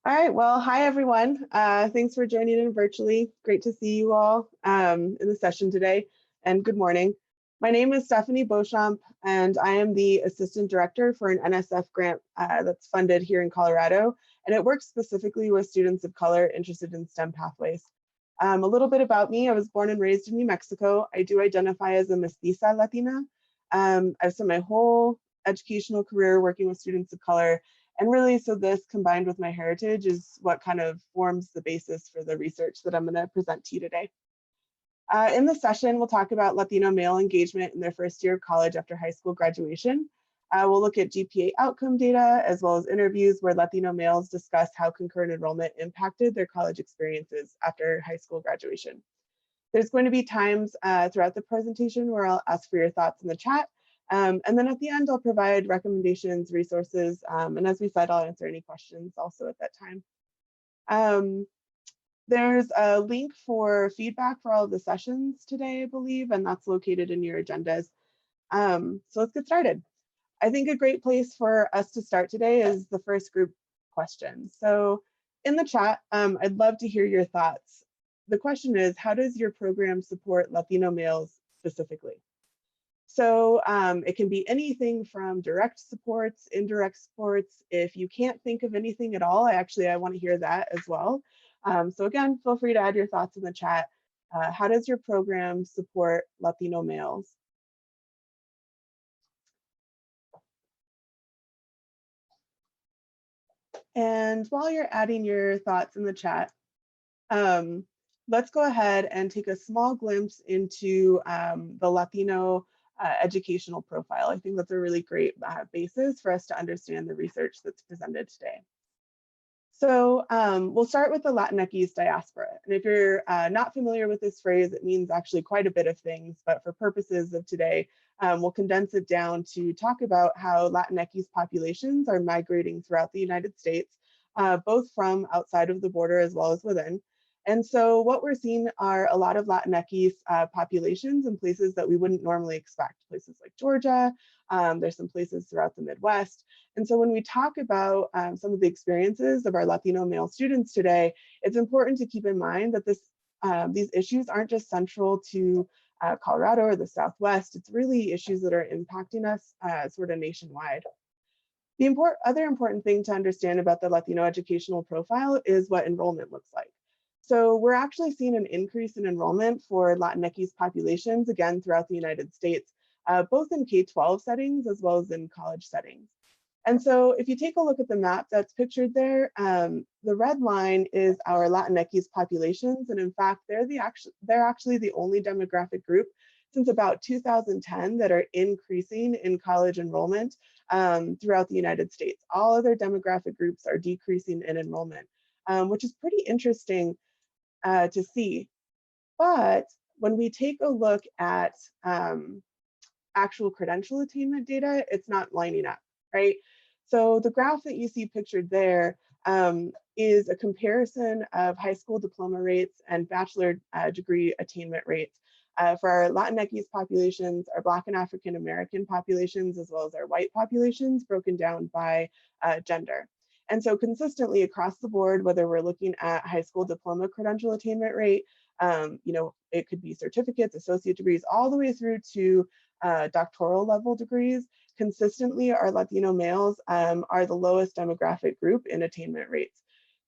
All right, well, hi everyone. Thanks for joining in virtually. Great to see you all in the session today, and good morning. My name is Stephanie Beauchamp, and I am the Assistant Director for an NSF grant that's funded here in Colorado, and it works specifically with students of color interested in STEM pathways. A little bit about me: I was born and raised in New Mexico. I do identify as a mestiza Latina. I've spent my whole educational career working with students of color, and really, so this combined with my heritage is what kind of forms the basis for the research that I'm going to present to you today. In this session, we'll talk about Latino male engagement in their first year of college after high school graduation. We'll look at GPA outcome data, as well as interviews where Latino males discuss how concurrent enrollment impacted their college experiences after high school graduation. There's going to be times throughout the presentation where I'll ask for your thoughts in the chat. And then at the end, I'll provide recommendations, resources, and as we said, I'll answer any questions also at that time. There's a link for feedback for all of the sessions today, I believe, and that's located in your agendas. So let's get started. I think a great place for us to start today is the first group question. So in the chat, I'd love to hear your thoughts. The question is, how does your program support Latino males specifically? So it can be anything from direct supports, indirect supports. If you can't think of anything at all, I want to hear that as well. So again, feel free to add your thoughts in the chat. How does your program support Latino males? And while you're adding your thoughts in the chat, let's go ahead and take a small glimpse into the Latino educational profile. I think that's a really great basis for us to understand the research that's presented today. So we'll start with the Latinx diaspora. And if you're not familiar with this phrase, it means actually quite a bit of things, but for purposes of today, we'll condense it down to talk about how Latinx populations are migrating throughout the United States, both from outside of the border as well as within. And so what we're seeing are a lot of Latinx populations in places that we wouldn't normally expect, places like Georgia. There's some places throughout the Midwest. And so when we talk about some of the experiences of our Latino male students today, it's important to keep in mind that these issues aren't just central to Colorado or the Southwest. It's really issues that are impacting us sort of nationwide. The other important thing to understand about the Latino educational profile is what enrollment looks like. So we're actually seeing an increase in enrollment for Latinx populations, again, throughout the United States, both in K-12 settings as well as in college settings. And so if you take a look at the map that's pictured there, the red line is our Latinx populations. And in fact, they're actually the only demographic group since about 2010 that are increasing in college enrollment throughout the United States. All other demographic groups are decreasing in enrollment, which is pretty interesting to see. But when we take a look at actual credential attainment data, it's not lining up, right? So the graph that you see pictured there is a comparison of high school diploma rates and bachelor degree attainment rates for our Latinx populations, our Black and African American populations, as well as our white populations, broken down by gender. And so consistently across the board, whether we're looking at high school diploma credential attainment rate, it could be certificates, associate degrees, all the way through to doctoral level degrees, consistently our Latino males are the lowest demographic group in attainment rates.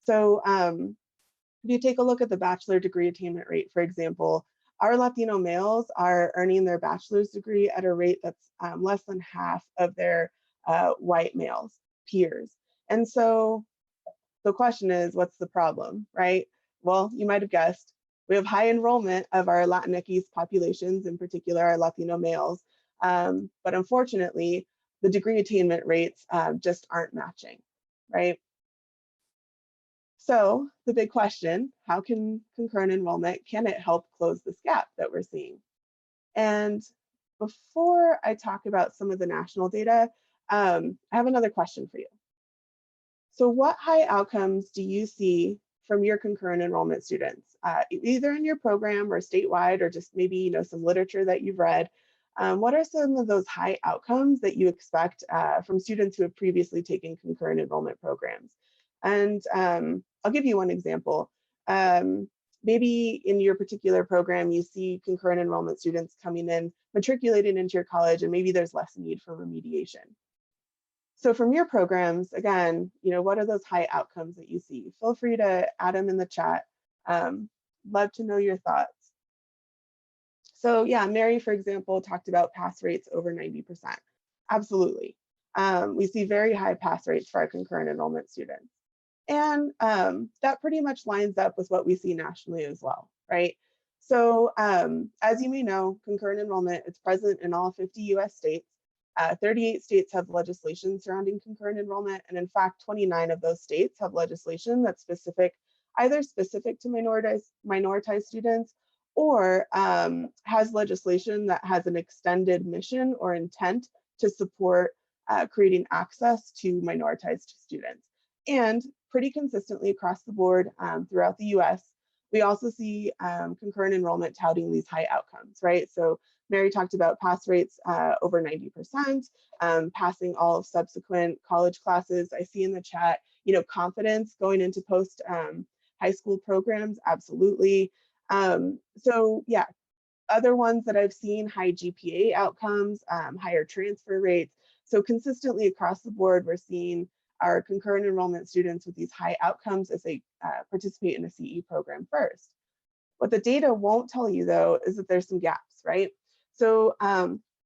So if you take a look at the bachelor degree attainment rate, for example, our Latino males are earning their bachelor's degree at a rate that's less than half of their white males peers. And so the question is, what's the problem, right? Well, you might have guessed, we have high enrollment of our Latinx populations, in particular our Latino males, but unfortunately, the degree attainment rates just aren't matching, right? So the big question, how can concurrent enrollment, can it help close this gap that we're seeing? And before I talk about some of the national data, I have another question for you. So what high outcomes do you see from your concurrent enrollment students, either in your program or statewide, or just maybe some literature that you've read? What are some of those high outcomes that you expect from students who have previously taken concurrent enrollment programs? And I'll give you one example. Maybe in your particular program, you see concurrent enrollment students coming in, matriculating into your college, and maybe there's less need for remediation. So from your programs, again, what are those high outcomes that you see? Feel free to add them in the chat. Love to know your thoughts. So yeah, Mary, for example, talked about pass rates over 90%. Absolutely. We see very high pass rates for our concurrent enrollment students. And that pretty much lines up with what we see nationally as well, right? So as you may know, concurrent enrollment is present in all 50 US states. 38 states have legislation surrounding concurrent enrollment. And in fact, 29 of those states have legislation that's either specific to minoritized students or has legislation that has an extended mission or intent to support creating access to minoritized students. And pretty consistently across the board throughout the US, we also see concurrent enrollment touting these high outcomes, right? So Mary talked about pass rates over 90%, passing all of subsequent college classes. I see in the chat, confidence going into post high school programs, absolutely. So yeah, other ones that I've seen, high GPA outcomes, higher transfer rates. So consistently across the board, we're seeing our concurrent enrollment students with these high outcomes as they participate in a CE program first. What the data won't tell you though, is that there's some gaps, right? So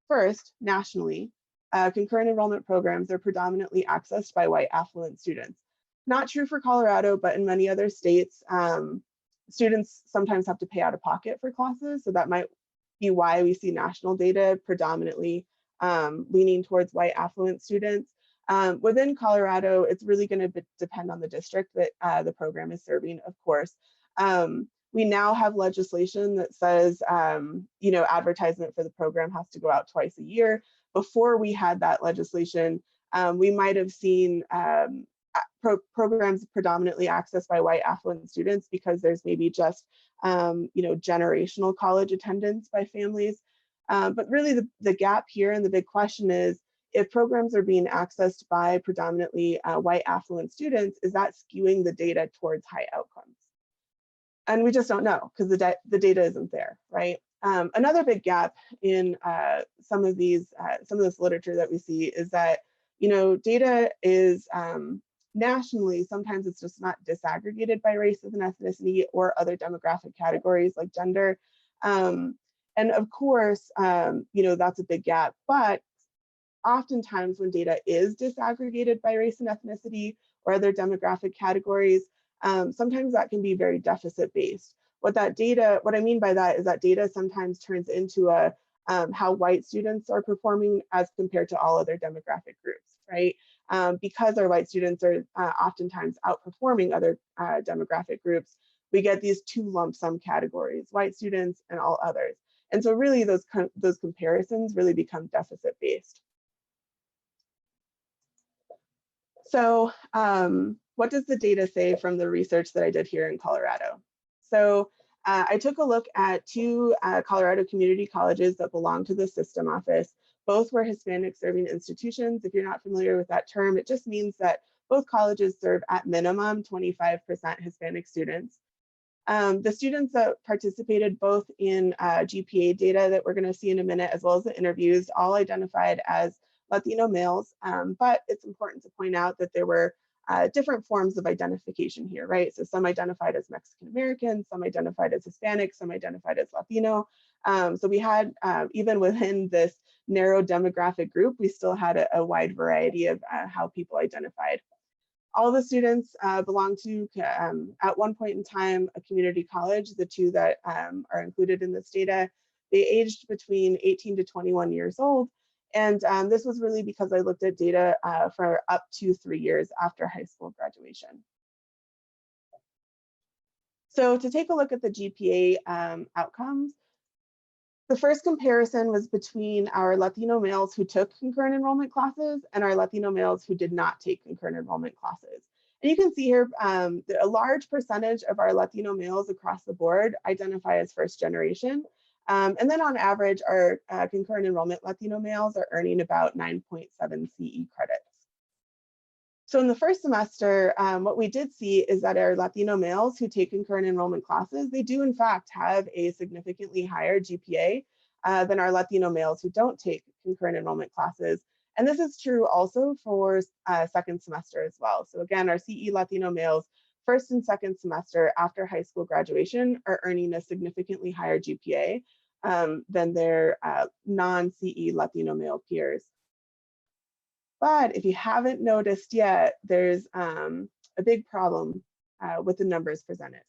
first, nationally, concurrent enrollment programs are predominantly accessed by white affluent students. Not true for Colorado, but in many other states, students sometimes have to pay out of pocket for classes. So that might be why we see national data predominantly leaning towards white affluent students. Within Colorado, it's really going to depend on the district that the program is serving, of course. We now have legislation that says, advertisement for the program has to go out twice a year. Before we had that legislation, we might have seen programs predominantly accessed by white affluent students because there's maybe just, generational college attendance by families. But really the gap here and the big question is, if programs are being accessed by predominantly white affluent students, is that skewing the data towards high outcomes? And we just don't know because the data isn't there, right? Another big gap in some of this literature that we see is that, data is nationally, sometimes it's just not disaggregated by race and ethnicity or other demographic categories like gender. And of course, that's a big gap, but oftentimes when data is disaggregated by race and ethnicity or other demographic categories, sometimes that can be very deficit based. What I mean by that is that data sometimes turns into how white students are performing as compared to all other demographic groups, right? Because our white students are oftentimes outperforming other demographic groups, we get these two lump sum categories, white students and all others. And so really those comparisons really become deficit based. So what does the data say from the research that I did here in Colorado? So I took a look at two Colorado community colleges that belong to the system office. Both were Hispanic serving institutions. If you're not familiar with that term, it just means that both colleges serve at minimum 25% Hispanic students. The students that participated both in GPA data that we're going to see in a minute, as well as the interviews, all identified as Latino males, but it's important to point out that there were different forms of identification here, right? So some identified as Mexican American, some identified as Hispanic, some identified as Latino. So we had, even within this narrow demographic group, we still had a wide variety of how people identified. All the students belong to, at one point in time, a community college, the two that are included in this data. They aged between 18 to 21 years old. And this was really because I looked at data for up to 3 years after high school graduation. So to take a look at the GPA outcomes, the first comparison was between our Latino males who took concurrent enrollment classes and our Latino males who did not take concurrent enrollment classes. And you can see here a large percentage of our Latino males across the board identify as first generation. And then on average, our concurrent enrollment Latino males are earning about 9.7 CE credits. So in the first semester, what we did see is that our Latino males who take concurrent enrollment classes, they do in fact have a significantly higher GPA than our Latino males who don't take concurrent enrollment classes. And this is true also for second semester as well. So again, our CE Latino males, first and second semester after high school graduation are earning a significantly higher GPA than their non-CE Latino male peers. But if you haven't noticed yet, there's a big problem with the numbers presented,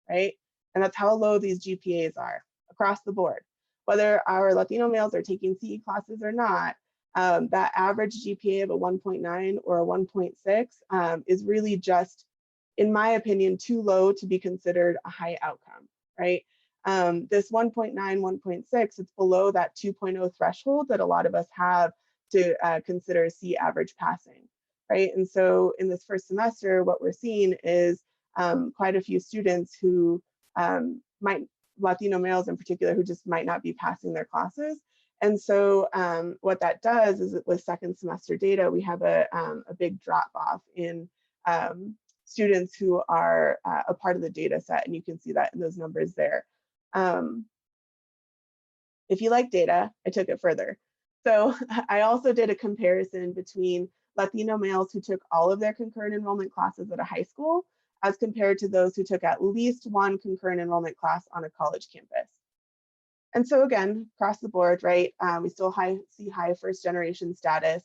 right? And that's how low these GPAs are across the board. Whether our Latino males are taking CE classes or not, that average GPA of a 1.9 or a 1.6 is really just, in my opinion, too low to be considered a high outcome, right? This 1.9, 1.6, it's below that 2.0 threshold that a lot of us have to consider C average passing, right? And so in this first semester, what we're seeing is quite a few students who Latino males in particular, who just might not be passing their classes. And so what that does is that with second semester data, we have a big drop off in students who are a part of the data set, and you can see that in those numbers there. If you like data, I took it further. So I also did a comparison between Latino males who took all of their concurrent enrollment classes at a high school as compared to those who took at least one concurrent enrollment class on a college campus. And so again, across the board, right, we still see high first generation status.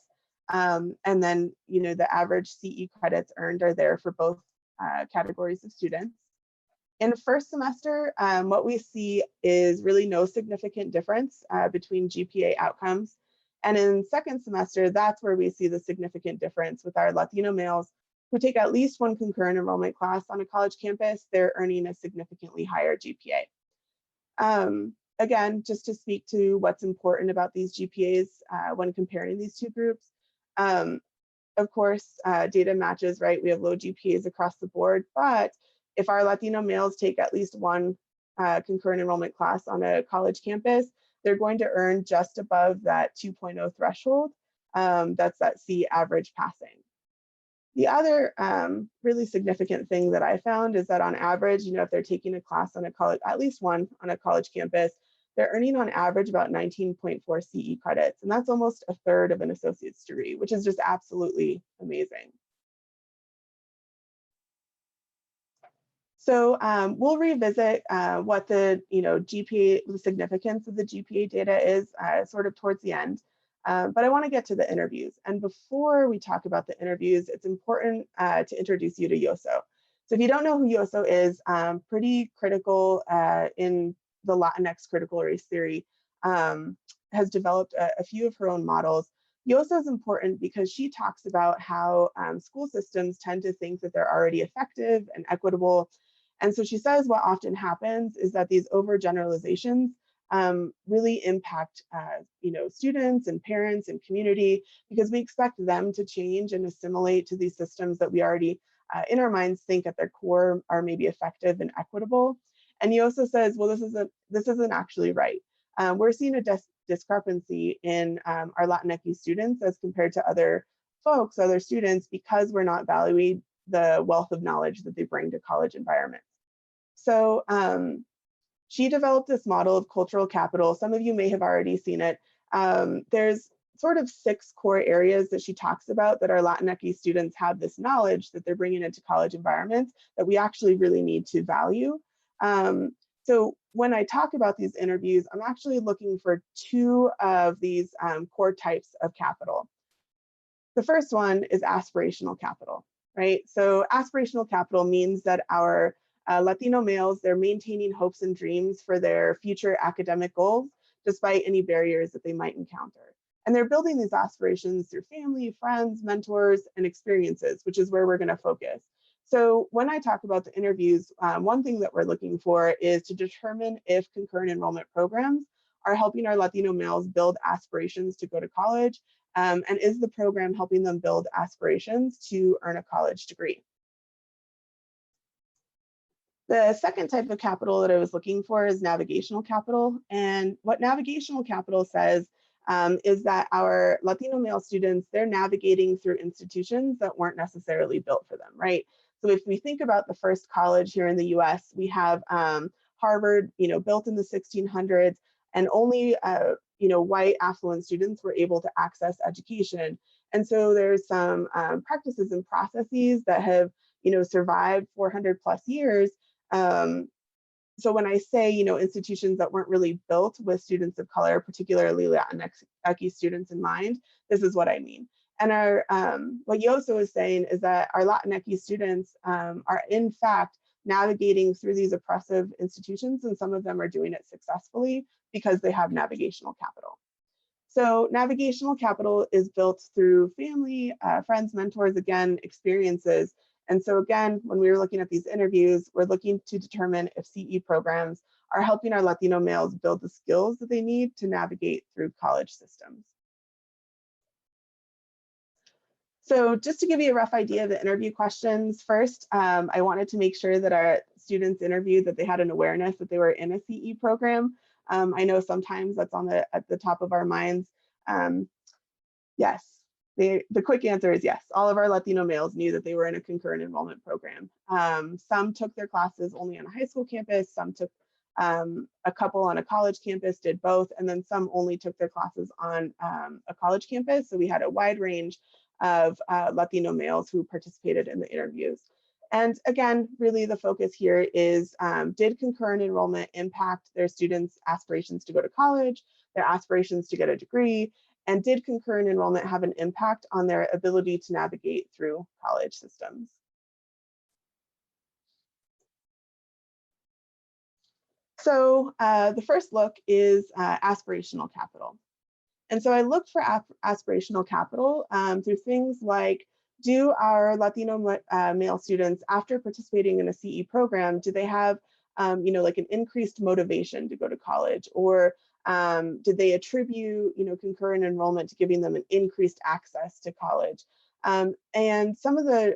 And then, the average CE credits earned are there for both categories of students. In first semester, what we see is really no significant difference between GPA outcomes. And in second semester, that's where we see the significant difference with our Latino males who take at least one concurrent enrollment class on a college campus. They're earning a significantly higher GPA. Again, just to speak to what's important about these GPAs when comparing these two groups, of course, data matches, right? We have low GPAs across the board, but if our Latino males take at least one concurrent enrollment class on a college campus, they're going to earn just above that 2.0 threshold. That's that C average passing. The other really significant thing that I found is that on average, if they're taking a class on a college, at least one on a college campus, they're earning on average about 19.4 CE credits. And that's almost a third of an associate's degree, which is just absolutely amazing. So we'll revisit what the GPA, the significance of the GPA data is sort of towards the end. But I want to get to the interviews. And before we talk about the interviews, it's important to introduce you to Yoso. So if you don't know who Yoso is, pretty critical in the Latinx critical race theory, has developed a few of her own models. Yoso is important because she talks about how school systems tend to think that they're already effective and equitable. And so she says what often happens is that these overgeneralizations really impact students and parents and community, because we expect them to change and assimilate to these systems that we already in our minds think at their core are maybe effective and equitable. And Yoso says, well, this isn't actually right. We're seeing a discrepancy in our Latinx students as compared to other folks, other students, because we're not valuing the wealth of knowledge that they bring to college environments. So she developed this model of cultural capital. Some of you may have already seen it. There's sort of 6 core areas that she talks about that our Latinx students have this knowledge that they're bringing into college environments that we actually really need to value. So when I talk about these interviews, I'm actually looking for 2 of these core types of capital. The first one is aspirational capital, right? So aspirational capital means that our Latino males, they're maintaining hopes and dreams for their future academic goals, despite any barriers that they might encounter. And they're building these aspirations through family, friends, mentors, and experiences, which is where we're going to focus. So when I talk about the interviews, one thing that we're looking for is to determine if concurrent enrollment programs are helping our Latino males build aspirations to go to college, and is the program helping them build aspirations to earn a college degree. The second type of capital that I was looking for is navigational capital. And what navigational capital says is that our Latino male students, they're navigating through institutions that weren't necessarily built for them, right? So if we think about the first college here in the US, we have Harvard, built in the 1600s, and only white affluent students were able to access education. And so there's some practices and processes that have survived 400 plus years. So when I say, institutions that weren't really built with students of color, particularly Latinx students in mind, this is what I mean. And what Yoso is saying is that our Latinx students are in fact navigating through these oppressive institutions, and some of them are doing it successfully because they have navigational capital. So navigational capital is built through family, friends, mentors, again, experiences. And so again, when we were looking at these interviews, we're looking to determine if CE programs are helping our Latino males build the skills that they need to navigate through college systems. So just to give you a rough idea of the interview questions, first, I wanted to make sure that our students interviewed that they had an awareness that they were in a CE program. I know sometimes that's at the top of our minds. Yes, the quick answer is yes. All of our Latino males knew that they were in a concurrent enrollment program. Some took their classes only on a high school campus, some took a couple on a college campus, did both, and then some only took their classes on a college campus. So we had a wide range of Latino males who participated in the interviews. And again, really the focus here is, did concurrent enrollment impact their students' aspirations to go to college, their aspirations to get a degree, and did concurrent enrollment have an impact on their ability to navigate through college systems? So the first look is aspirational capital. And so I looked for aspirational capital through things like, do our Latino male students, after participating in a CE program, do they have like an increased motivation to go to college? Or did they attribute concurrent enrollment to giving them an increased access to college? And some of the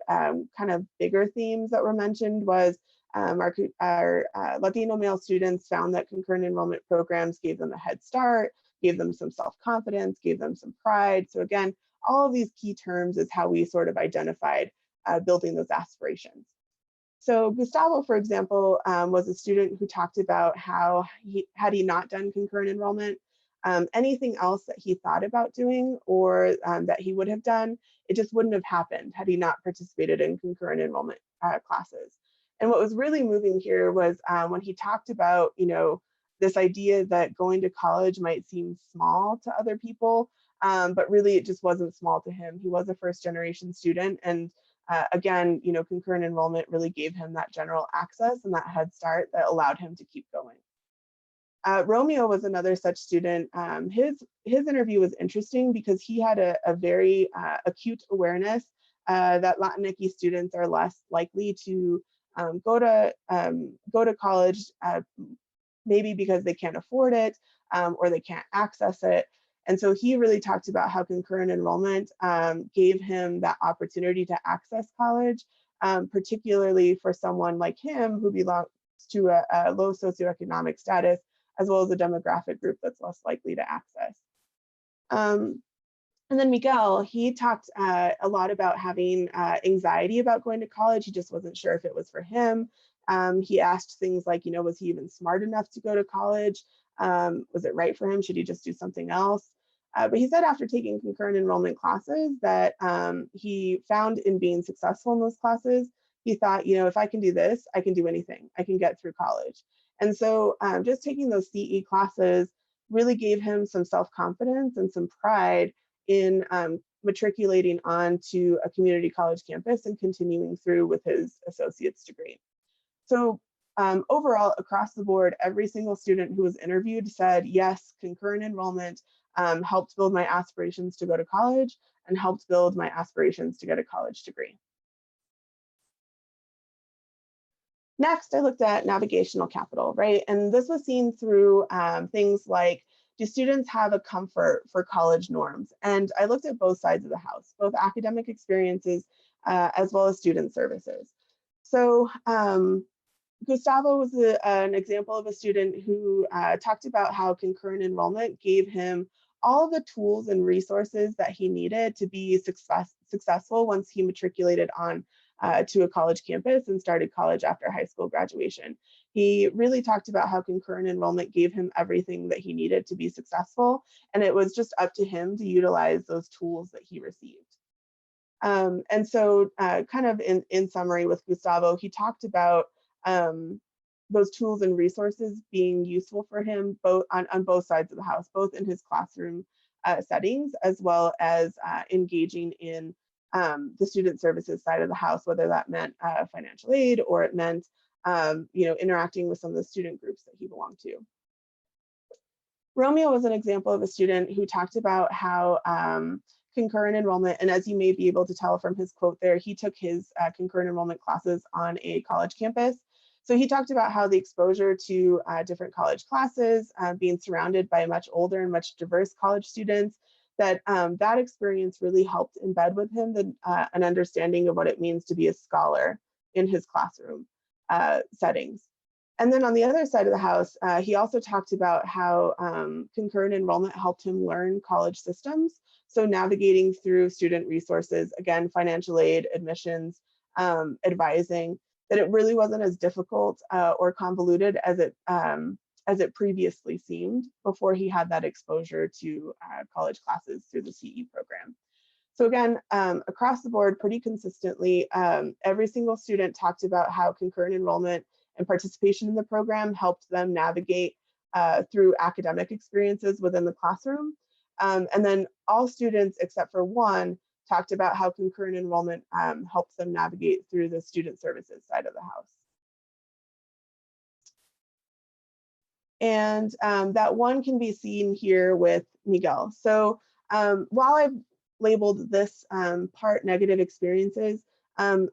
kind of bigger themes that were mentioned was our Latino male students found that concurrent enrollment programs gave them a head start, gave them some self-confidence, gave them some pride. So again, all of these key terms is how we sort of identified building those aspirations. So Gustavo, for example, was a student who talked about how had he not done concurrent enrollment, anything else that he thought about doing or that he would have done, it just wouldn't have happened had he not participated in concurrent enrollment classes. And what was really moving here was when he talked about, this idea that going to college might seem small to other people, but really it just wasn't small to him. He was a first generation student, and again, concurrent enrollment really gave him that general access and that head start that allowed him to keep going. Romeo was another such student. His interview was interesting because he had a very acute awareness that Latinx students are less likely to go to college, maybe because they can't afford it or they can't access it. And so he really talked about how concurrent enrollment gave him that opportunity to access college, particularly for someone like him who belongs to a low socioeconomic status, as well as a demographic group that's less likely to access. And then Miguel, he talked a lot about having anxiety about going to college. He just wasn't sure if it was for him. He asked things like, was he even smart enough to go to college? Was it right for him? Should he just do something else? But he said after taking concurrent enrollment classes that he found in being successful in those classes, he thought, if I can do this, I can do anything. I can get through college. And so just taking those CE classes really gave him some self-confidence and some pride in matriculating onto a community college campus and continuing through with his associate's degree. So overall, across the board, every single student who was interviewed said, yes, concurrent enrollment helped build my aspirations to go to college and helped build my aspirations to get a college degree. Next, I looked at navigational capital, right? And this was seen through things like, do students have a comfort for college norms? And I looked at both sides of the house, both academic experiences as well as student services. So Gustavo was an example of a student who talked about how concurrent enrollment gave him all the tools and resources that he needed to be successful once he matriculated on to a college campus and started college after high school graduation. He really talked about how concurrent enrollment gave him everything that he needed to be successful, and it was just up to him to utilize those tools that he received. And so kind of in summary with Gustavo, he talked about those tools and resources being useful for him both on both sides of the house, both in his classroom settings, as well as engaging in the student services side of the house, whether that meant financial aid or it meant interacting with some of the student groups that he belonged to. Romeo was an example of a student who talked about how concurrent enrollment, and as you may be able to tell from his quote there, he took his concurrent enrollment classes on a college campus. So he talked about how the exposure to different college classes, being surrounded by much older and much diverse college students, that that experience really helped embed with him an understanding of what it means to be a scholar in his classroom settings. And then on the other side of the house, he also talked about how concurrent enrollment helped him learn college systems. So navigating through student resources, again, financial aid, admissions, advising, that it really wasn't as difficult or convoluted as it previously seemed before he had that exposure to college classes through the CE program. So again, across the board, pretty consistently, every single student talked about how concurrent enrollment and participation in the program helped them navigate through academic experiences within the classroom. And then all students except for one talked about how concurrent enrollment helps them navigate through the student services side of the house. And that one can be seen here with Miguel. So while I've labeled this part negative experiences, I'm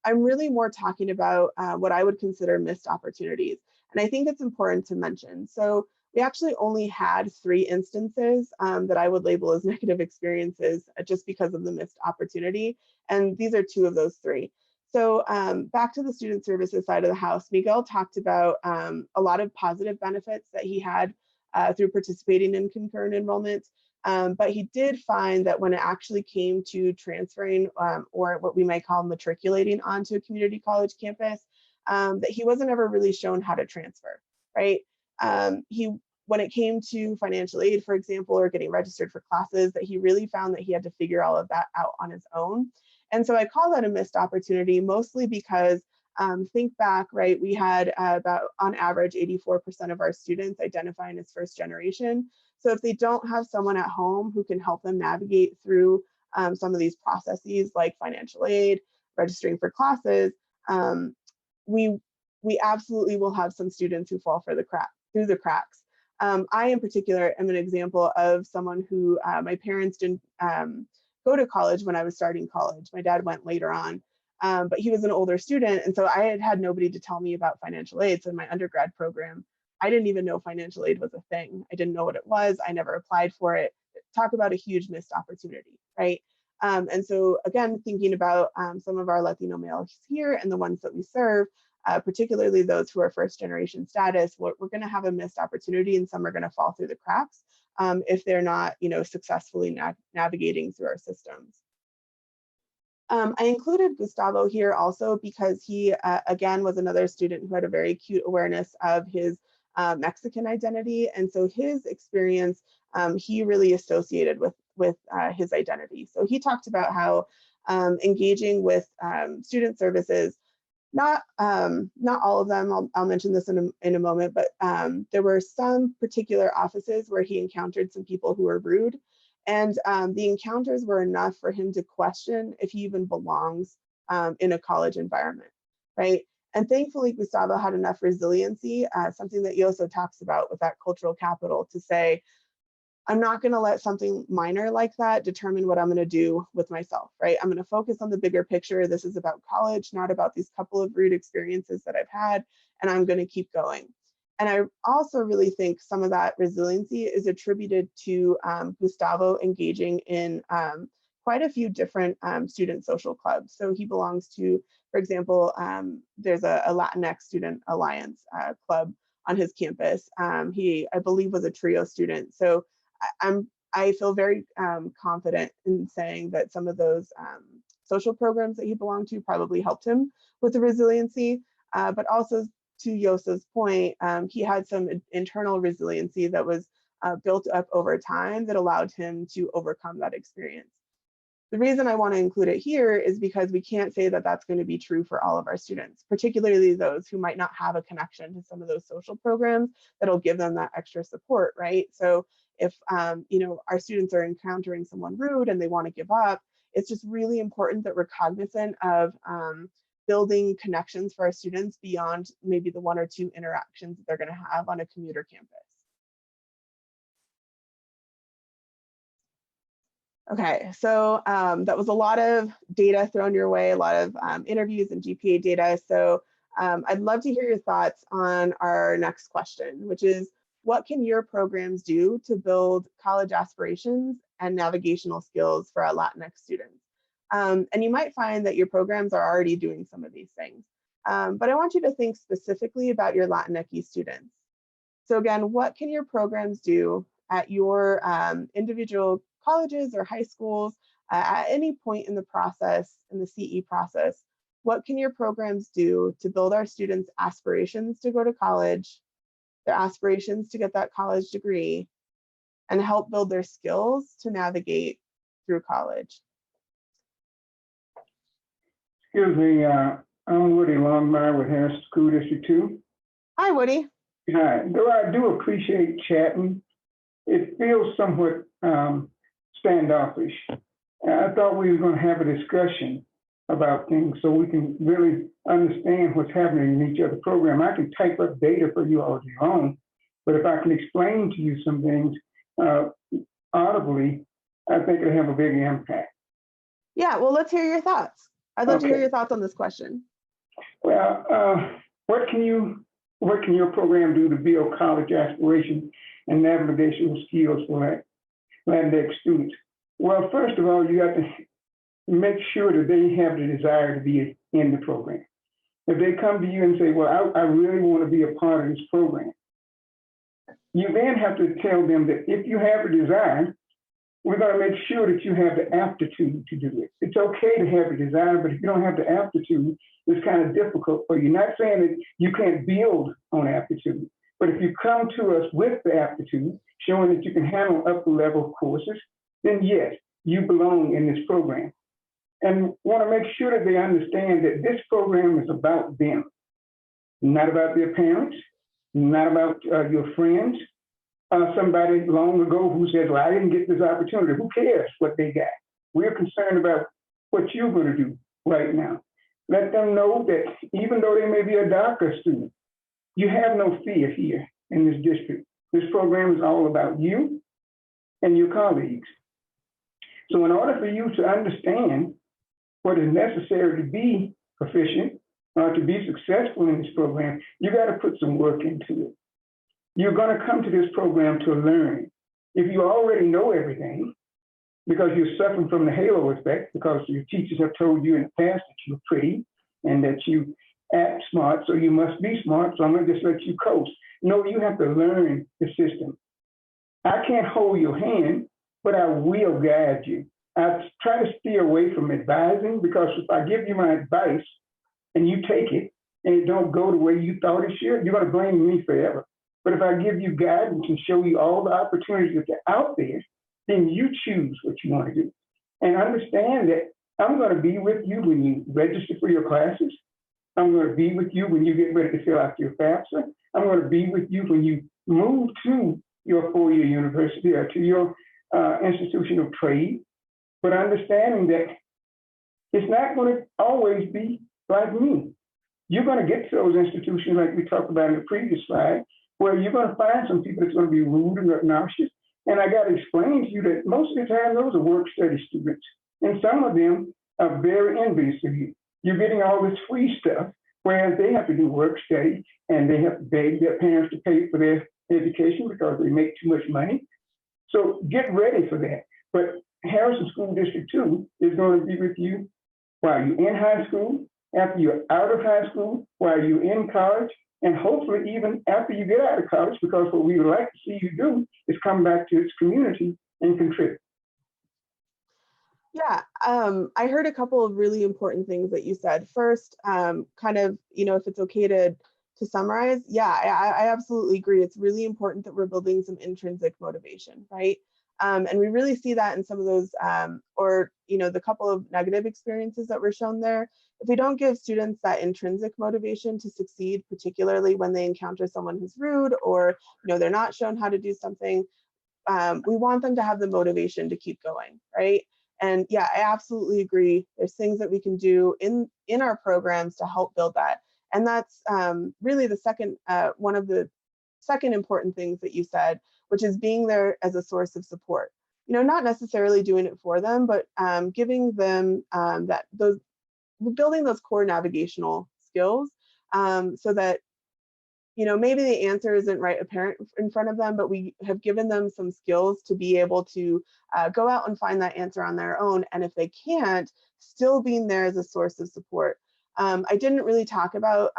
really more talking about what I would consider missed opportunities. And I think it's important to mention. So we actually only had 3 instances that I would label as negative experiences just because of the missed opportunity. And these are 2 of those 3. So back to the student services side of the house, Miguel talked about a lot of positive benefits that he had through participating in concurrent enrollment. But he did find that when it actually came to transferring or what we might call matriculating onto a community college campus, that he wasn't ever really shown how to transfer, right? When it came to financial aid, for example, or getting registered for classes, that he really found that he had to figure all of that out on his own. And so I call that a missed opportunity, mostly because think back, right, we had about on average 84% of our students identifying as first generation. So if they don't have someone at home who can help them navigate through some of these processes like financial aid, registering for classes, we absolutely will have some students who fall through the cracks. I in particular am an example of someone who my parents didn't go to college when I was starting college. My dad went later on, but he was an older student. And so I had nobody to tell me about financial aid. So in my undergrad program, I didn't even know financial aid was a thing. I didn't know what it was. I never applied for it. Talk about a huge missed opportunity, right? And so again, thinking about some of our Latino males here and the ones that we serve, particularly those who are first generation status, we're going to have a missed opportunity and some are going to fall through the cracks if they're not, successfully navigating through our systems. I included Gustavo here also because he, again, was another student who had a very acute awareness of his Mexican identity. And so his experience, he really associated with his identity. So he talked about how engaging with student services, not all of them, I'll mention this in a moment, but there were some particular offices where he encountered some people who were rude. And the encounters were enough for him to question if he even belongs in a college environment, right? And thankfully, Gustavo had enough resiliency, something that he also talks about with that cultural capital, to say, I'm not going to let something minor like that determine what I'm going to do with myself, right? I'm going to focus on the bigger picture. This is about college, not about these couple of rude experiences that I've had, and I'm going to keep going. And I also really think some of that resiliency is attributed to Gustavo engaging in quite a few different student social clubs. So he belongs to, for example, there's a Latinx Student Alliance club on his campus. He, I believe, was a TRIO student. So I'm I feel very confident in saying that some of those social programs that he belonged to probably helped him with the resiliency, but also to Yosa's point, he had some internal resiliency that was built up over time that allowed him to overcome that experience. The reason I want to include it here is because we can't say that that's going to be true for all of our students, particularly those who might not have a connection to some of those social programs that'll give them that extra support, right? So if our students are encountering someone rude and they want to give up, it's just really important that we're cognizant of building connections for our students beyond maybe the 1 or 2 interactions that they're going to have on a commuter campus. Okay, so that was a lot of data thrown your way, a lot of interviews and GPA data. So I'd love to hear your thoughts on our next question, which is, what can your programs do to build college aspirations and navigational skills for our Latinx students? And you might find that your programs are already doing some of these things. But I want you to think specifically about your Latinx students. So again, what can your programs do at your individual colleges or high schools at any point in the process, in the CE process? What can your programs do to build our students' aspirations to go to college, their aspirations to get that college degree, and help build their skills to navigate through college? Excuse me, I'm Woody Longmire with Harris School District 2. Hi, Woody. Hi, though I do appreciate chatting, it feels somewhat standoffish. I thought we were going to have a discussion about things so we can really understand what's happening in each other program. I can type up data for you all day long, but if I can explain to you some things audibly, I think it'll have a big impact. Yeah, well, let's hear your thoughts. I'd love to hear your thoughts on this question. Well, what can your program do to build college aspirations and navigational skills for Latinx students? Well, first of all, you have to make sure that they have the desire to be in the program. If they come to you and say, well, I really want to be a part of this program, you then have to tell them that if you have a desire, we're going to make sure that you have the aptitude to do it. It's okay to have a desire, but if you don't have the aptitude, it's kind of difficult for you. Not saying that you can't build on aptitude, but if you come to us with the aptitude, showing that you can handle upper level courses, then yes, you belong in this program. And want to make sure that they understand that this program is about them, not about their parents, not about your friends. Somebody long ago who says, well, I didn't get this opportunity. Who cares what they got? We're concerned about what you're going to do right now. Let them know that even though they may be a DACA student, you have no fear here in this district. This program is all about you and your colleagues. So in order for you to understand what is necessary to be proficient or to be successful in this program, you got to put some work into it. You're going to come to this program to learn. If you already know everything, because you're suffering from the halo effect, because your teachers have told you in the past that you're pretty and that you act smart, so you must be smart, so I'm going to just let you coast. No, you have to learn the system. I can't hold your hand, but I will guide you. I try to steer away from advising, because if I give you my advice and you take it and it don't go the way you thought it should, you're going to blame me forever. But if I give you guidance and show you all the opportunities that are out there, then you choose what you want to do. And understand that I'm going to be with you when you register for your classes. I'm going to be with you when you get ready to fill out your FAFSA. I'm going to be with you when you move to your four-year university or to your institution of trade. But understanding that it's not going to always be like me. You're going to get to those institutions like we talked about in the previous slide, where you're going to find some people that's going to be rude and obnoxious. And I got to explain to you that most of the time, those are work-study students. And some of them are very envious of you. You're getting all this free stuff, whereas they have to do work study and they have to beg their parents to pay for their education because they make too much money. So get ready for that. But Harrison School District 2 is going to be with you while you're in high school, after you're out of high school, while you're in college, and hopefully even after you get out of college, because what we would like to see you do is come back to this community and contribute. Yeah, I heard a couple of really important things that you said. First, kind of, if it's okay to summarize, yeah, I absolutely agree. It's really important that we're building some intrinsic motivation, right? And we really see that in some of those, or the couple of negative experiences that were shown there. If we don't give students that intrinsic motivation to succeed, particularly when they encounter someone who's rude or they're not shown how to do something, we want them to have the motivation to keep going, right? And yeah, I absolutely agree. There's things that we can do in our programs to help build that. And that's really the second, one of the second important things that you said, which is being there as a source of support. Not necessarily doing it for them, but giving them building those core navigational skills, so that maybe the answer isn't right apparent in front of them, but we have given them some skills to be able to go out and find that answer on their own. And if they can't, still being there as a source of support. I didn't really talk about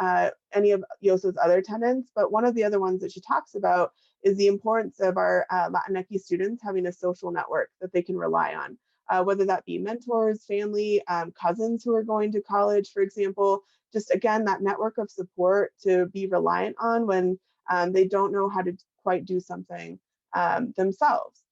any of Yosa's other tenets, but one of the other ones that she talks about is the importance of our Latinx students having a social network that they can rely on, whether that be mentors, family, cousins who are going to college, for example. Just again, that network of support to be reliant on when they don't know how to quite do something themselves.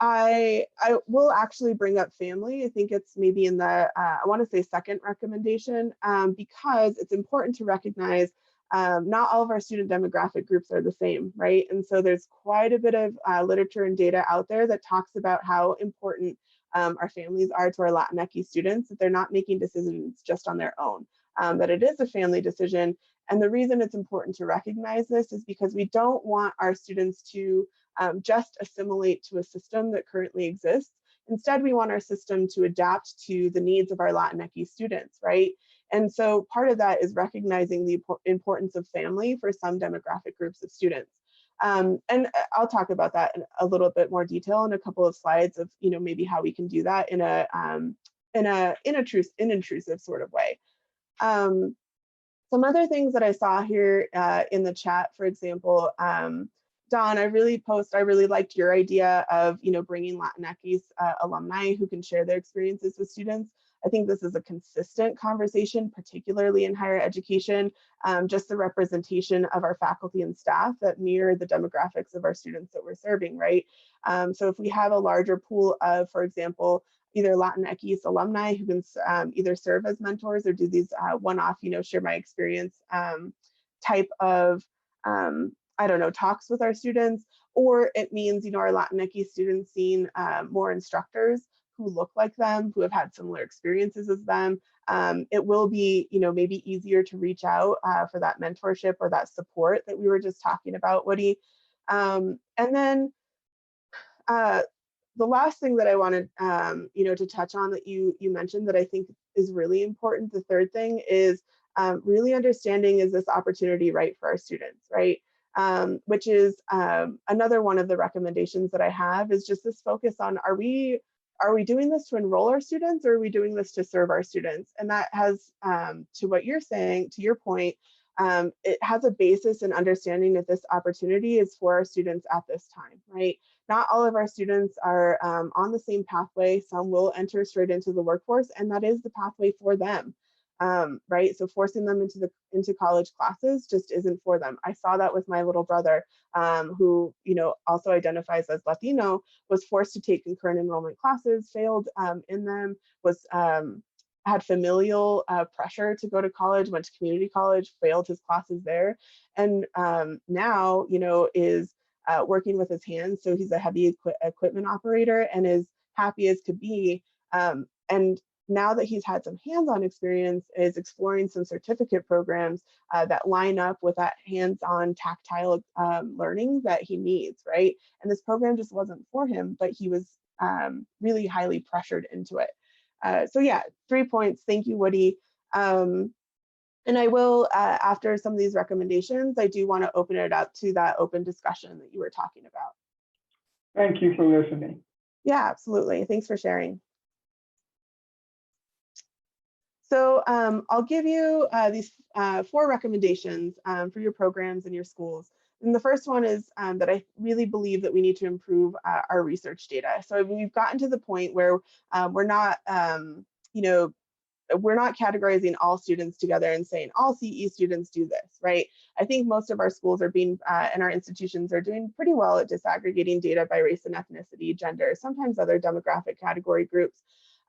I will actually bring up family. I think it's maybe in the I want to say second recommendation, because it's important to recognize not all of our student demographic groups are the same, right? And so there's quite a bit of literature and data out there that talks about how important our families are to our Latinx students, that they're not making decisions just on their own, that it is a family decision. And the reason it's important to recognize this is because we don't want our students to just assimilate to a system that currently exists. Instead, we want our system to adapt to the needs of our Latinx students, right? And so part of that is recognizing the importance of family for some demographic groups of students. And I'll talk about that in a little bit more detail in a couple of slides of maybe how we can do that in an intrusive sort of way. Some other things that I saw here in the chat, for example, Don, I really liked your idea of bringing Latinx alumni who can share their experiences with students. I think this is a consistent conversation, particularly in higher education, just the representation of our faculty and staff that mirror the demographics of our students that we're serving, right? So if we have a larger pool of, for example, either Latinx alumni who can either serve as mentors or do these one-off, share my experience type of, I don't know, talks with our students, or it means, our Latinx students seeing more instructors who look like them, who have had similar experiences as them. It will be, maybe easier to reach out for that mentorship or that support that we were just talking about, Woody. And then the last thing that I wanted, to touch on that you mentioned that I think is really important, the third thing is really understanding, is this opportunity right for our students, right? Which is another one of the recommendations that I have, is just this focus on, are we doing this to enroll our students, or are we doing this to serve our students? And that has, to what you're saying, to your point, it has a basis in understanding that this opportunity is for our students at this time, right? Not all of our students are on the same pathway. Some will enter straight into the workforce, and that is the pathway for them, right? So forcing them into college classes just isn't for them. I saw that with my little brother, who also identifies as Latino, was forced to take concurrent enrollment classes, failed in them, was had familial pressure to go to college, went to community college, failed his classes there, and now is working with his hands. So he's a heavy equipment operator and is happy as could be. And now that he's had some hands-on experience, is exploring some certificate programs that line up with that hands-on tactile learning that he needs, right? And this program just wasn't for him, but he was really highly pressured into it. So yeah, 3 points. Thank you, Woody. And I will, after some of these recommendations, I do want to open it up to that open discussion that you were talking about. Thank you for listening. Yeah, absolutely. Thanks for sharing. So I'll give you these 4 recommendations for your programs and your schools And the first one is that I really believe that we need to improve our research data. So we've gotten to the point where we're not, you know, we're not categorizing all students together and saying all CE students do this, right? I think most of our schools are being, and our institutions are doing pretty well at disaggregating data by race and ethnicity, gender, sometimes other demographic category groups.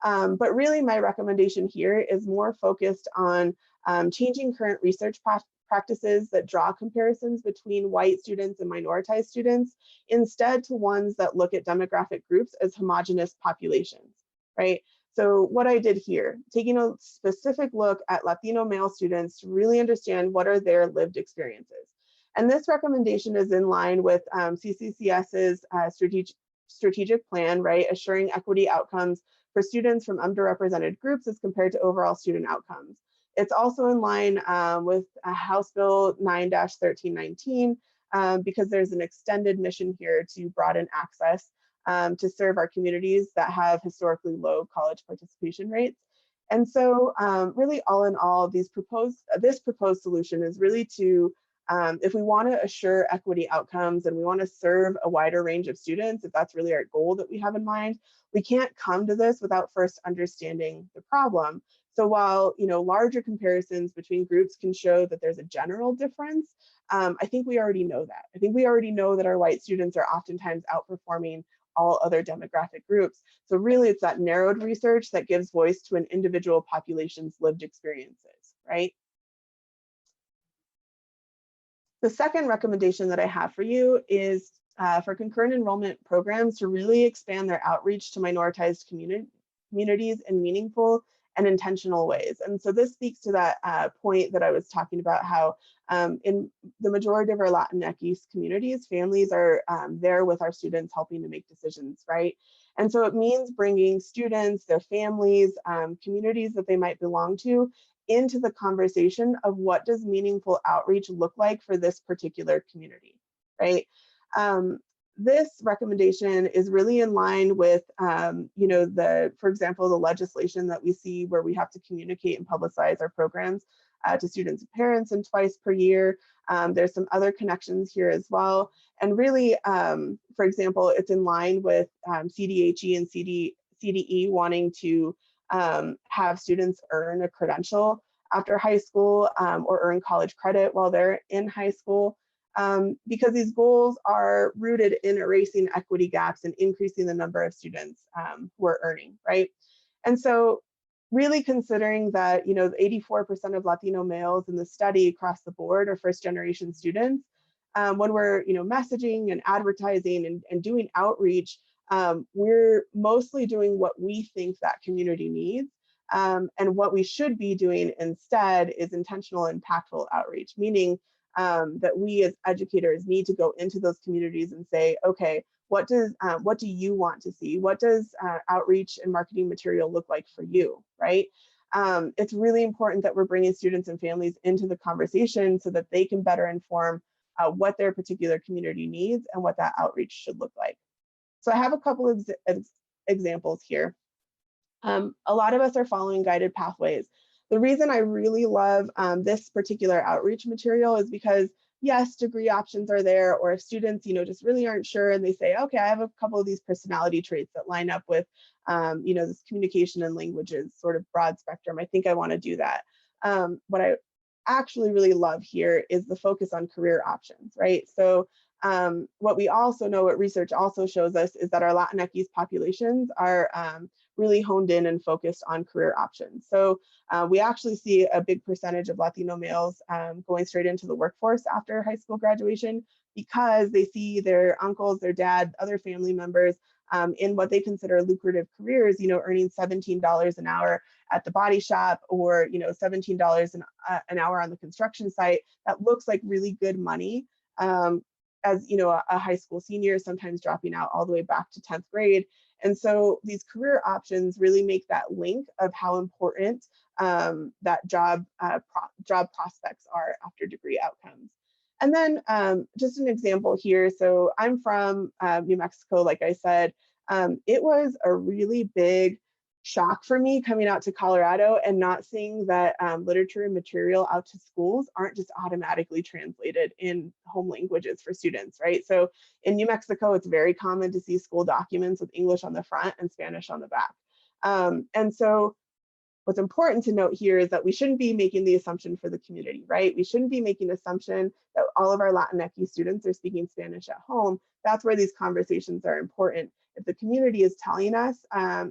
But really my recommendation here is more focused on changing current research practices that draw comparisons between white students and minoritized students, instead to ones that look at demographic groups as homogeneous populations, right? So what I did here, taking a specific look at Latino male students to really understand what are their lived experiences. And this recommendation is in line with CCCS's strategic plan, right? Assuring equity outcomes for students from underrepresented groups as compared to overall student outcomes. It's also in line with House Bill 9-1319 because there's an extended mission here to broaden access to serve our communities that have historically low college participation rates. And so really all in all, this proposed solution is really to, if we want to assure equity outcomes and we want to serve a wider range of students, if that's really our goal that we have in mind, we can't come to this without first understanding the problem. So while larger comparisons between groups can show that there's a general difference, I think we already know that. I think we already know that our white students are oftentimes outperforming all other demographic groups. So really it's that narrowed research that gives voice to an individual population's lived experiences, right? The second recommendation that I have for you is for concurrent enrollment programs to really expand their outreach to minoritized communities in meaningful and intentional ways. And so this speaks to that point that I was talking about, how in the majority of our Latinx communities, families are there with our students helping to make decisions, right? And so it means bringing students, their families, communities that they might belong to into the conversation of what does meaningful outreach look like for this particular community, right? This recommendation is really in line with, for example, the legislation that we see where we have to communicate and publicize our programs to students and parents and twice per year. There's some other connections here as well. And really, for example, it's in line with CDHE and CDE wanting to have students earn a credential after high school or earn college credit while they're in high school. Because these goals are rooted in erasing equity gaps and increasing the number of students who are earning, right? And so really considering that 84% of Latino males in the study across the board are first generation students, when we're messaging and advertising and doing outreach, we're mostly doing what we think that community needs. And what we should be doing instead is intentional, impactful outreach, meaning that we as educators need to go into those communities and say, okay, what do you want to see? What does outreach and marketing material look like for you, right? It's really important that we're bringing students and families into the conversation so that they can better inform what their particular community needs and what that outreach should look like. So I have a couple of examples here. A lot of us are following guided pathways. The reason I really love this particular outreach material is because, yes, degree options are there, or if students, just really aren't sure and they say, okay, I have a couple of these personality traits that line up with, this communication and languages sort of broad spectrum. I think I want to do that. What I actually really love here is the focus on career options, right? So what we also know, what research also shows us, is that our Latinx populations are really honed in and focused on career options. So we actually see a big percentage of Latino males going straight into the workforce after high school graduation because they see their uncles, their dad, other family members in what they consider lucrative careers, earning $17 an hour at the body shop, or $17 an hour on the construction site. That looks like really good money. As a high school senior, sometimes dropping out all the way back to 10th grade. And so these career options really make that link of how important that job prospects are after degree outcomes. And then just an example here. So I'm from New Mexico, like I said. It was a really big shock for me coming out to Colorado and not seeing that literature and material out to schools aren't just automatically translated in home languages for students, right? So in New Mexico, it's very common to see school documents with English on the front and Spanish on the back. And so what's important to note here is that we shouldn't be making the assumption for the community, right? We shouldn't be making the assumption that all of our Latinx students are speaking Spanish at home. That's where these conversations are important. If the community is telling us,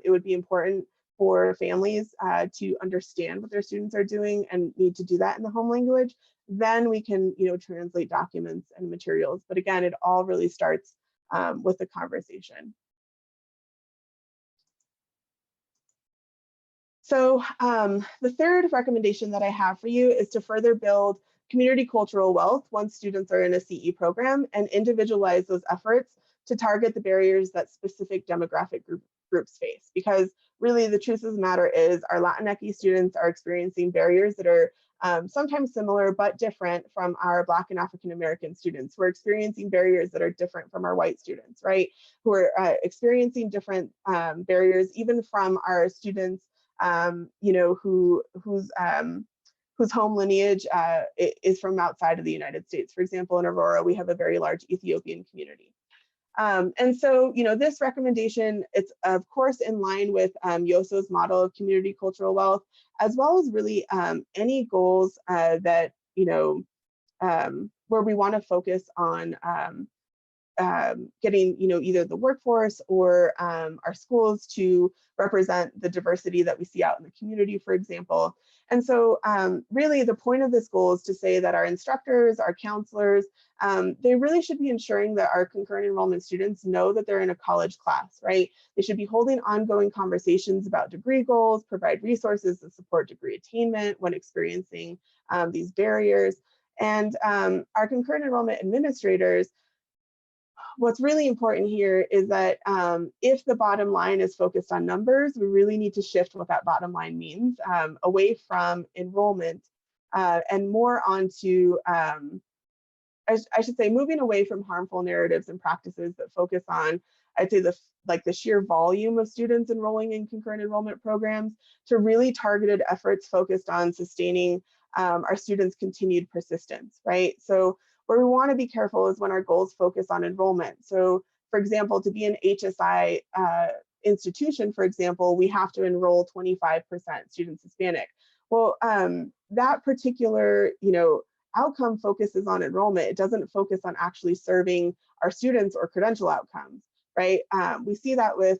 it would be important for families to understand what their students are doing and need to do that in the home language, then we can, translate documents and materials. But again, it all really starts with the conversation. So the third recommendation that I have for you is to further build community cultural wealth once students are in a CE program and individualize those efforts to target the barriers that specific demographic groups face. Because really the truth of the matter is our Latinx students are experiencing barriers that are sometimes similar but different from our Black and African American students. We're experiencing barriers that are different from our white students, right? Who are experiencing different barriers even from our students whose home lineage is from outside of the United States. For example, in Aurora, we have a very large Ethiopian community. And so, this recommendation, it's of course in line with Yoso's model of community cultural wealth, as well as really any goals that, where we want to focus on getting, either the workforce or our schools to represent the diversity that we see out in the community, for example. And so really the point of this goal is to say that our instructors, our counselors, they really should be ensuring that our concurrent enrollment students know that they're in a college class, right? They should be holding ongoing conversations about degree goals, provide resources to support degree attainment when experiencing these barriers. And our concurrent enrollment administrators, what's really important here is that if the bottom line is focused on numbers, we really need to shift what that bottom line means away from enrollment and more onto, I should say, moving away from harmful narratives and practices that focus on, I'd say, the sheer volume of students enrolling in concurrent enrollment programs to really targeted efforts focused on sustaining our students' continued persistence, right? So where we want to be careful is when our goals focus on enrollment. So for example, to be an HSI institution, for example, we have to enroll 25% students Hispanic. Well, that particular, outcome focuses on enrollment. It doesn't focus on actually serving our students or credential outcomes, right? We see that with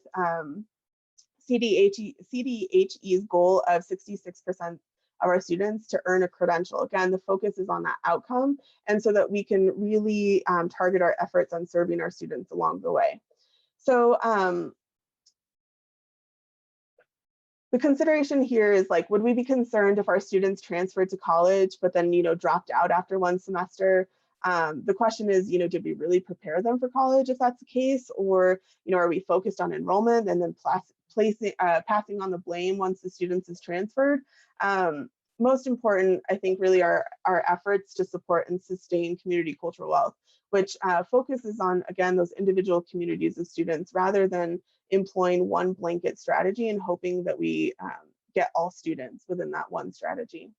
CDHE's goal of 66% of our students to earn a credential. Again, the focus is on that outcome, and so that we can really target our efforts on serving our students along the way. So the consideration here is like, would we be concerned if our students transferred to college, but then, dropped out after one semester? The question is, did we really prepare them for college if that's the case? Or, are we focused on enrollment and then passing on the blame once the students is transferred? Most important, I think, really are our efforts to support and sustain community cultural wealth, which focuses on, again, those individual communities of students rather than employing one blanket strategy and hoping that we get all students within that one strategy.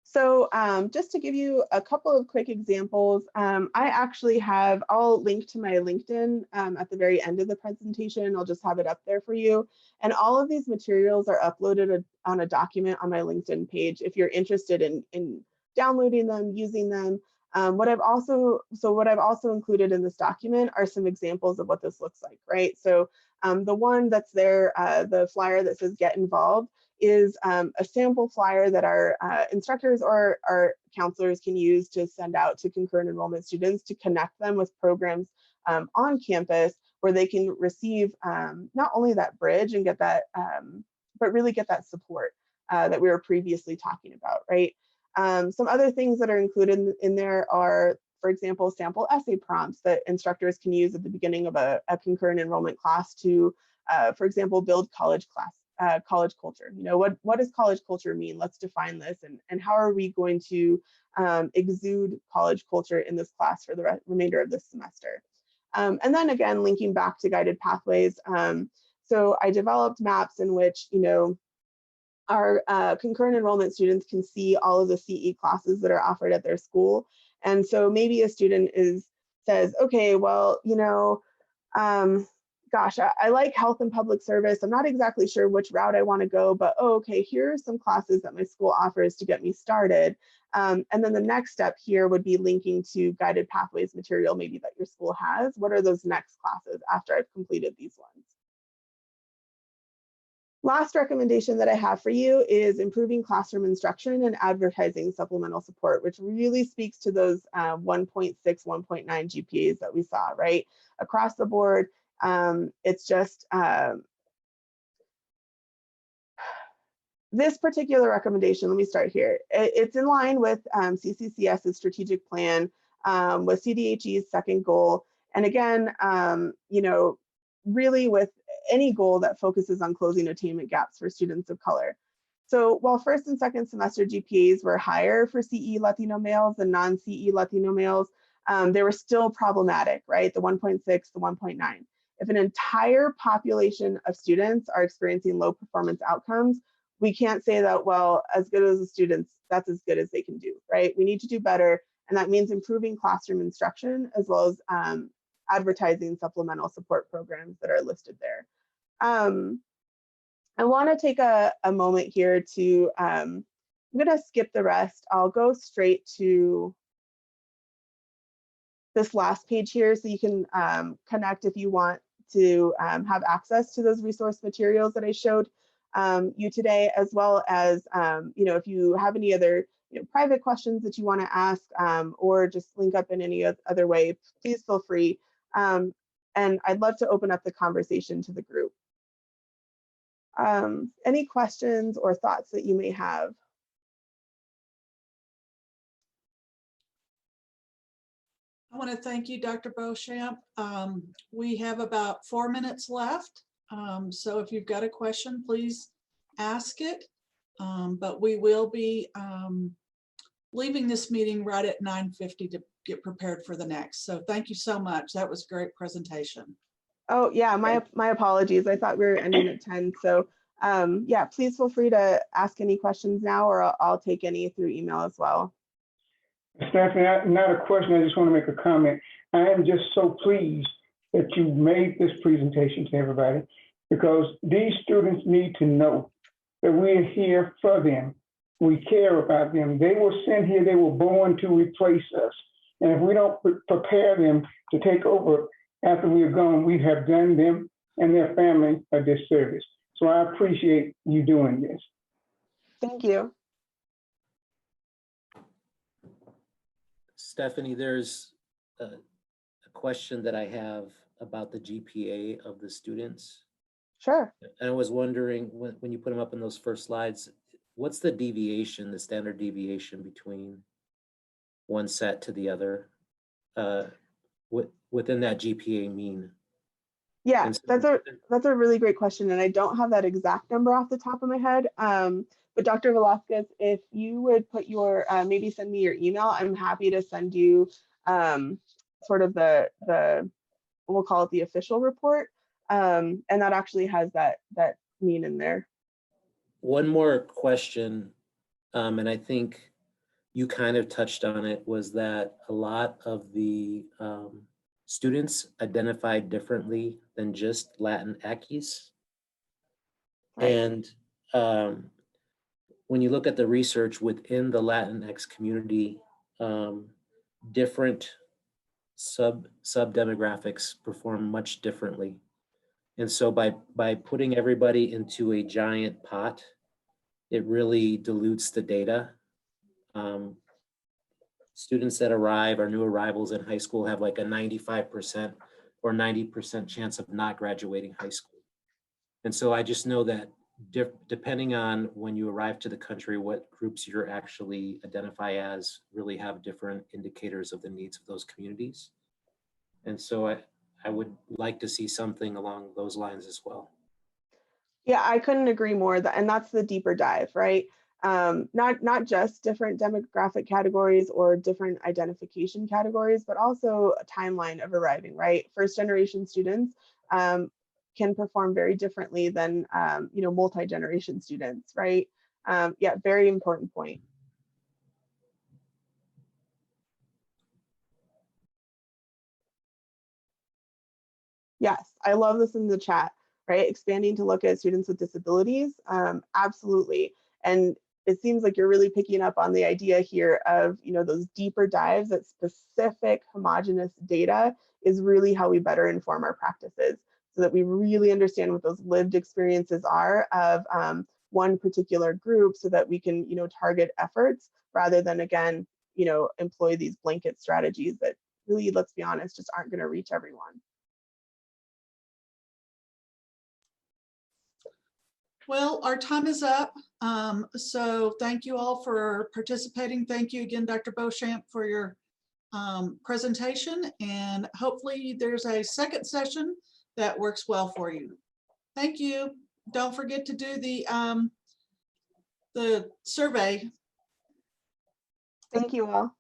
So just to give you a couple of quick examples, I actually I'll link to my LinkedIn at the very end of the presentation. I'll just have it up there for you. And all of these materials are uploaded on a document on my LinkedIn page if you're interested in downloading them, using them. What I've also included in this document are some examples of what this looks like, right? So the one that's there, the flyer that says get involved, is a sample flyer that our instructors or our counselors can use to send out to concurrent enrollment students to connect them with programs on campus where they can receive not only that bridge and get that, but really get that support that we were previously talking about, right? Some other things that are included in there are, for example, sample essay prompts that instructors can use at the beginning of a concurrent enrollment class to, for example, build college class college culture. You know, what does college culture mean? Let's define this, and how are we going to exude college culture in this class for the remainder of this semester. And then again, linking back to guided pathways. So I developed maps in which, you know, our concurrent enrollment students can see all of the CE classes that are offered at their school. And so maybe a student says, okay, well, you know, gosh, I like health and public service. I'm not exactly sure which route I want to go, but oh, okay, here are some classes that my school offers to get me started. And then the next step here would be linking to guided pathways material maybe that your school has. What are those next classes after I've completed these ones? Last recommendation that I have for you is improving classroom instruction and advertising supplemental support, which really speaks to those 1.6, 1.9 GPAs that we saw, right? Across the board, it's just this particular recommendation, let me start here. It's in line with CCCS's strategic plan, with CDHE's second goal. And again, you know, really with any goal that focuses on closing attainment gaps for students of color. So while first and second semester GPAs were higher for CE Latino males than non-CE Latino males, they were still problematic, right? The 1.6, the 1.9. If an entire population of students are experiencing low performance outcomes, we can't say that, well, as good as the students, that's as good as they can do, right? We need to do better. And that means improving classroom instruction as well as advertising supplemental support programs that are listed there. I want to take a moment here to, I'm going to skip the rest. I'll go straight to this last page here so you can connect if you want to have access to those resource materials that I showed you today, as well as, you know, if you have any other private questions that you want to ask or just link up in any other way, please feel free. And I'd love to open up the conversation to the group. Any questions or thoughts that you may have? I want to thank you, Dr. Beauchamp. We have about 4 minutes left. So if you've got a question, please ask it. But we will be leaving this meeting right at 9:50 to get prepared for the next. So thank you so much. That was a great presentation. Oh yeah, my apologies. I thought we were ending at 10. So yeah, please feel free to ask any questions now, or I'll take any through email as well. Stephanie, not a question, I just want to make a comment. I am just so pleased that you made this presentation to everybody, because these students need to know that we're here for them. We care about them. They were sent here, they were born to replace us. And if we don't prepare them to take over after we are gone, we have done them and their family a disservice. So I appreciate you doing this. Thank you. Stephanie, there's a question that I have about the GPA of the students. Sure. And I was wondering, when you put them up in those first slides, what's the deviation, the standard deviation between one set to the other within that GPA mean? Yeah, that's a really great question, and I don't have that exact number off the top of my head. But Dr. Velasquez, if you would put your maybe send me your email, I'm happy to send you sort of the we'll call it the official report, and that actually has that mean in there. One more question, and I think you kind of touched on it, was that a lot of the students identified differently than just Latinx. Right. And when you look at the research within the Latinx community, different sub-demographics perform much differently. And so by putting everybody into a giant pot, it really dilutes the data. Students that arrive, or new arrivals in high school, have like a 95% or 90% chance of not graduating high school. And so I just know that depending on when you arrive to the country, what groups you're actually identify as really have different indicators of the needs of those communities. And so I would like to see something along those lines as well. Yeah, I couldn't agree more. And that's the deeper dive, right? Not just different demographic categories or different identification categories, but also a timeline of arriving, right? First generation students can perform very differently than multi-generation students, right? Yeah, very important point. Yes, I love this in the chat, right? Expanding to look at students with disabilities, absolutely. And it seems like you're really picking up on the idea here of, those deeper dives at specific homogeneous data is really how we better inform our practices so that we really understand what those lived experiences are of one particular group so that we can, target efforts rather than, again, employ these blanket strategies that really, let's be honest, just aren't going to reach everyone. Well, our time is up. So thank you all for participating. Thank you again, Dr. Beauchamp, for your presentation. And hopefully there's a second session that works well for you. Thank you. Don't forget to do the survey. Thank you all.